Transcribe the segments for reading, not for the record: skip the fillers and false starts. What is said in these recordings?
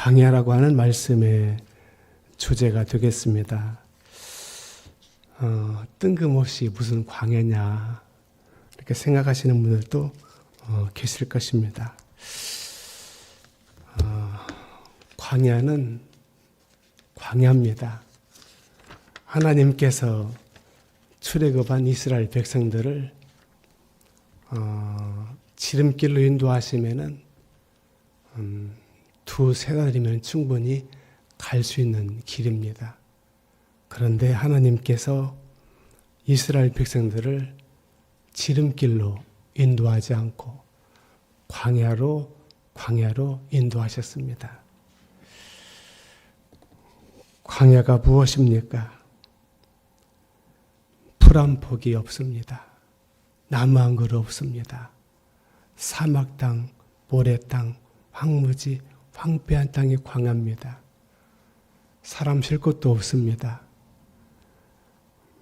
광야라고 하는 말씀의 주제가 되겠습니다. 뜬금없이 무슨 광야냐 이렇게 생각하시는 분들도 계실 것입니다. 광야는 광야입니다. 하나님께서 출애굽한 이스라엘 백성들을 지름길로 인도하시면은 두세 달이면 충분히 갈 수 있는 길입니다. 그런데 하나님께서 이스라엘 백성들을 지름길로 인도하지 않고 광야로 인도하셨습니다. 광야가 무엇입니까? 풀 한 폭이 없습니다. 나무 한 그루 없습니다. 사막 땅, 모래 땅, 황무지, 황폐한 땅이 광야입니다. 사람 쉴 곳도 없습니다.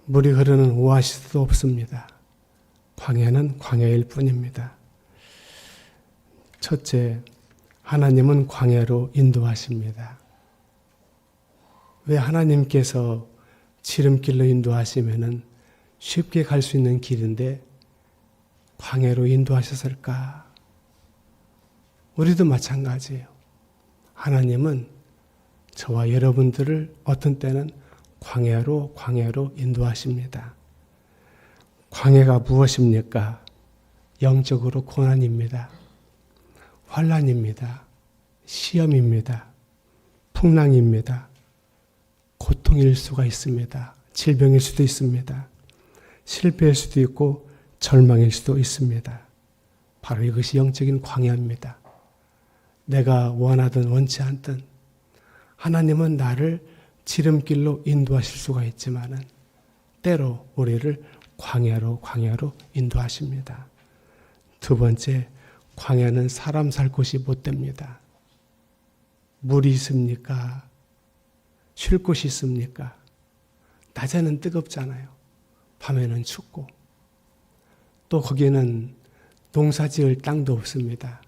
물이 흐르는 오아시스도 없습니다. 광야는 광야일 뿐입니다. 첫째, 하나님은 광야로 인도하십니다. 왜 하나님께서 지름길로 인도하시면은 쉽게 갈 수 있는 길인데 광야로 인도하셨을까? 우리도 마찬가지예요. 하나님은 저와 여러분들을 어떤 때는 광야로 인도하십니다. 광야가 무엇입니까? 영적으로 고난입니다. 환난입니다. 시험입니다. 풍랑입니다. 고통일 수가 있습니다. 질병일 수도 있습니다. 실패일 수도 있고 절망일 수도 있습니다. 바로 이것이 영적인 광야입니다. 내가 원하든 원치 않든 하나님은 나를 지름길로 인도하실 수가 있지만은 때로 우리를 광야로 인도하십니다. 두 번째, 광야는 사람 살 곳이 못 됩니다. 물이 있습니까? 쉴 곳이 있습니까? 낮에는 뜨겁잖아요. 밤에는 춥고 또 거기에는 농사 지을 땅도 없습니다.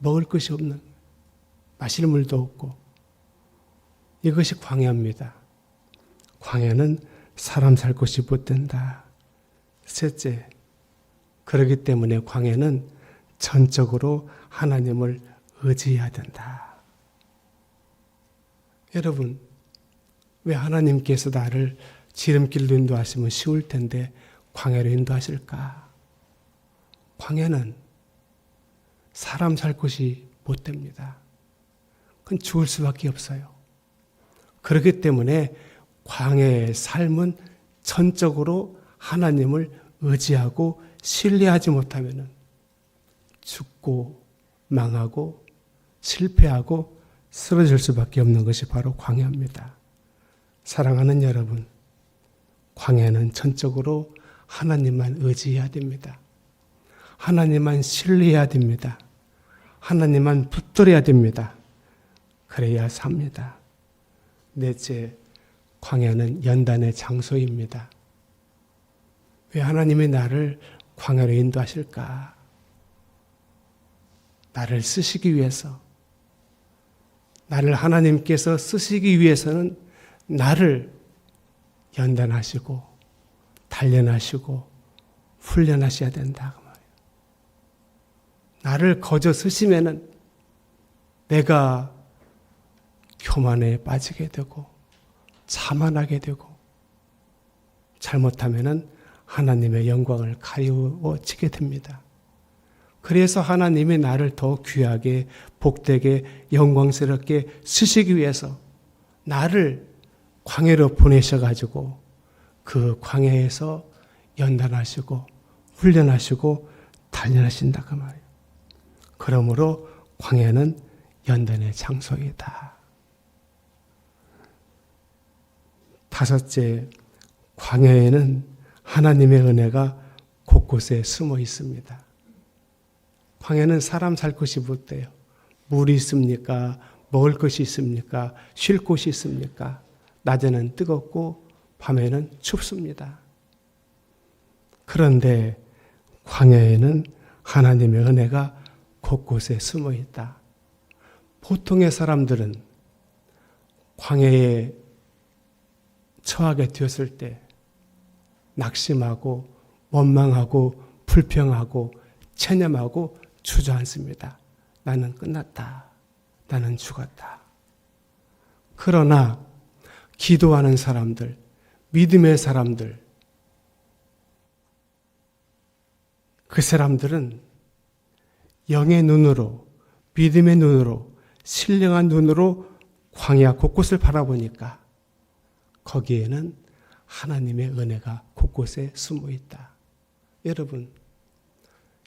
먹을 것이 없는, 마실 물도 없고 이것이 광야입니다. 광야는 사람 살 곳이 못 된다. 셋째, 그렇기 때문에 광야는 전적으로 하나님을 의지해야 된다. 여러분, 왜 하나님께서 나를 지름길로 인도하시면 쉬울 텐데 광야로 인도하실까? 광야는 사람 살 곳이 못 됩니다. 그건 죽을 수밖에 없어요. 그렇기 때문에 광야의 삶은 전적으로 하나님을 의지하고 신뢰하지 못하면 죽고 망하고 실패하고 쓰러질 수밖에 없는 것이 바로 광야입니다. 사랑하는 여러분, 광야는 전적으로 하나님만 의지해야 됩니다. 하나님만 신뢰해야 됩니다. 하나님만 붙들어야 됩니다. 그래야 삽니다. 넷째, 광야는 연단의 장소입니다. 왜 하나님이 나를 광야로 인도하실까? 나를 쓰시기 위해서, 나를 하나님께서 쓰시기 위해서는 나를 연단하시고 단련하시고 훈련하셔야 된다. 그 말이에요. 나를 거저 쓰시면은 내가 교만에 빠지게 되고 자만하게 되고 잘못하면은 하나님의 영광을 가리워지게 됩니다. 그래서 하나님이 나를 더 귀하게 복되게 영광스럽게 쓰시기 위해서 나를 광야로 보내셔가지고 그 광야에서 연단하시고 훈련하시고 단련하신다 그 말이에요. 그러므로 광야는 연단의 장소이다. 다섯째, 광야에는 하나님의 은혜가 곳곳에 숨어 있습니다. 광야는 사람 살 곳이 못 돼요. 물이 있습니까? 먹을 것이 있습니까? 쉴 곳이 있습니까? 낮에는 뜨겁고 밤에는 춥습니다. 그런데 광야에는 하나님의 은혜가 곳곳에 숨어 있다. 보통의 사람들은 광야에 처하게 되었을 때 낙심하고 원망하고 불평하고 체념하고 주저앉습니다. 나는 끝났다. 나는 죽었다. 그러나 기도하는 사람들, 믿음의 사람들, 그 사람들은 영의 눈으로, 믿음의 눈으로, 신령한 눈으로 광야 곳곳을 바라보니까 거기에는 하나님의 은혜가 곳곳에 숨어 있다. 여러분,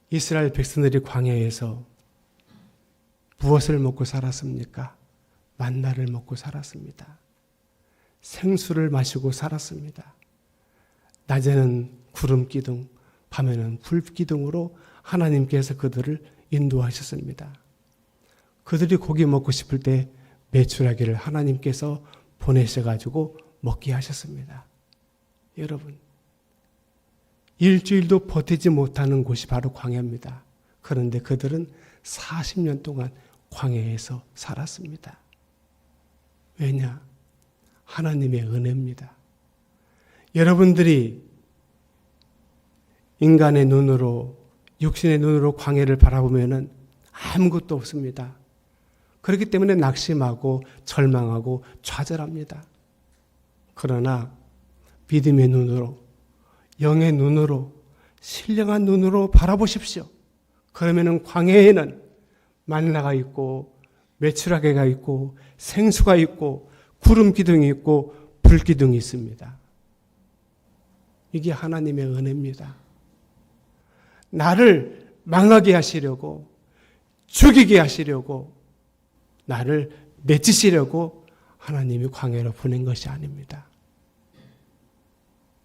이스라엘 백성들이 광야에서 무엇을 먹고 살았습니까? 만나를 먹고 살았습니다. 생수를 마시고 살았습니다. 낮에는 구름 기둥, 밤에는 불 기둥으로 하나님께서 그들을 인도하셨습니다. 그들이 고기 먹고 싶을 때 메추라기를 하나님께서 보내셔가지고 먹게 하셨습니다. 여러분, 일주일도 버티지 못하는 곳이 바로 광야입니다. 그런데 그들은 40년 동안 광야에서 살았습니다. 왜냐? 하나님의 은혜입니다. 여러분들이 인간의 눈으로, 육신의 눈으로 광야를 바라보면 아무것도 없습니다. 그렇기 때문에 낙심하고 절망하고 좌절합니다. 그러나 믿음의 눈으로, 영의 눈으로, 신령한 눈으로 바라보십시오. 그러면 광야에는 만나가 있고 메추라기가 있고 생수가 있고 구름 기둥이 있고 불 기둥이 있습니다. 이게 하나님의 은혜입니다. 나를 망하게 하시려고, 죽이게 하시려고, 나를 내치시려고 하나님이 광야로 보낸 것이 아닙니다.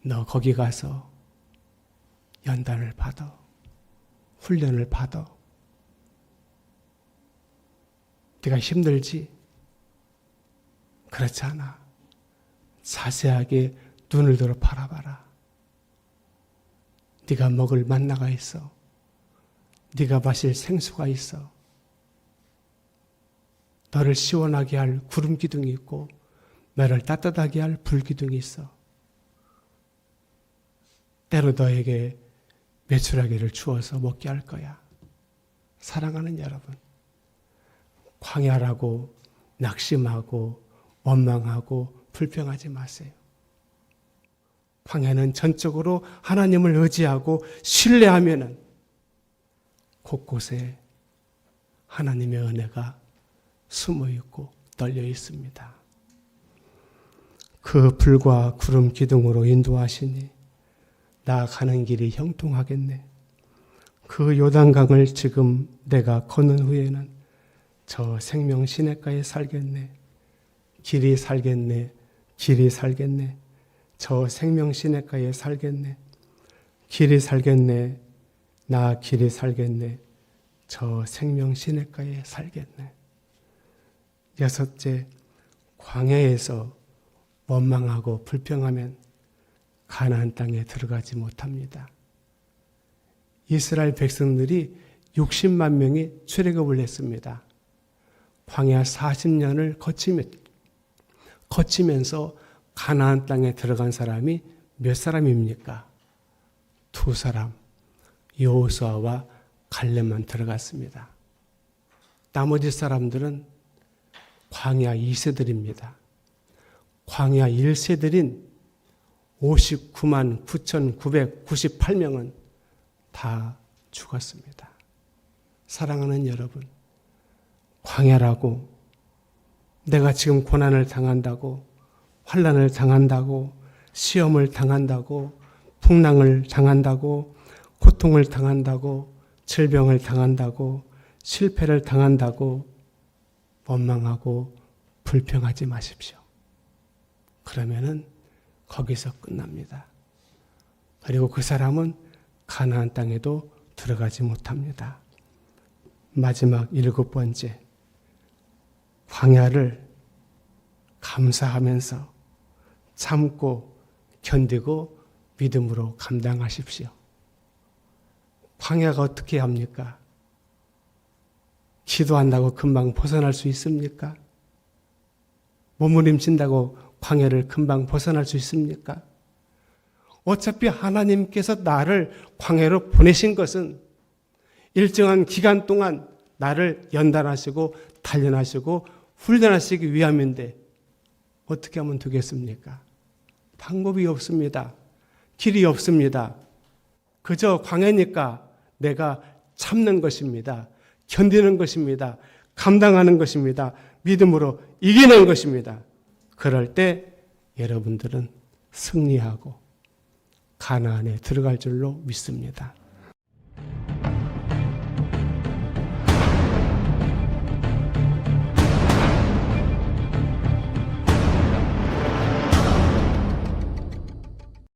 너 거기 가서 연단을 받아, 훈련을 받아. 네가 힘들지? 그렇지 않아. 자세하게 눈을 들어 바라봐라. 네가 먹을 만나가 있어. 네가 마실 생수가 있어. 너를 시원하게 할 구름 기둥이 있고 너를 따뜻하게 할 불 기둥이 있어. 때로 너에게 메추라기를 주어서 먹게 할 거야. 사랑하는 여러분, 광야라고 낙심하고 원망하고 불평하지 마세요. 광야는 전적으로 하나님을 의지하고 신뢰하면은 곳곳에 하나님의 은혜가 숨어 있고 떨려 있습니다. 그 불과 구름 기둥으로 인도하시니 나아가는 길이 형통하겠네. 그 요단강을 지금 내가 걷는 후에는 저 생명 시냇가에 살겠네. 길이 살겠네. 길이 살겠네. 저 생명 시냇가에 살겠네. 길이 살겠네. 나 길이 살겠네. 저 생명 시냇가에 살겠네. 여섯째, 광야에서 원망하고 불평하면 가나안 땅에 들어가지 못합니다. 이스라엘 백성들이 60만 명이 출애굽을 했습니다. 광야 40년을 거치면서 가나안 땅에 들어간 사람이 몇 사람입니까? 2사람, 여호수아와 갈렙만 들어갔습니다. 나머지 사람들은 광야 2세들입니다. 광야 1세들인 59만 9,998명은 다 죽었습니다. 사랑하는 여러분, 광야라고 내가 지금 고난을 당한다고, 환난을 당한다고, 시험을 당한다고, 풍랑을 당한다고, 고통을 당한다고, 질병을 당한다고, 실패를 당한다고 원망하고 불평하지 마십시오. 그러면은 거기서 끝납니다. 그리고 그 사람은 가나안 땅에도 들어가지 못합니다. 마지막 7번째, 광야를 감사하면서 참고 견디고 믿음으로 감당하십시오. 광야가 어떻게 합니까? 기도한다고 금방 벗어날 수 있습니까? 몸부림친다고 광야를 금방 벗어날 수 있습니까? 어차피 하나님께서 나를 광야로 보내신 것은 일정한 기간 동안 나를 연단하시고 단련하시고 훈련하시기 위함인데 어떻게 하면 되겠습니까? 방법이 없습니다. 길이 없습니다. 그저 광야니까 내가 참는 것입니다. 견디는 것입니다. 감당하는 것입니다. 믿음으로 이기는 것입니다. 그럴 때 여러분들은 승리하고 가나안에 들어갈 줄로 믿습니다.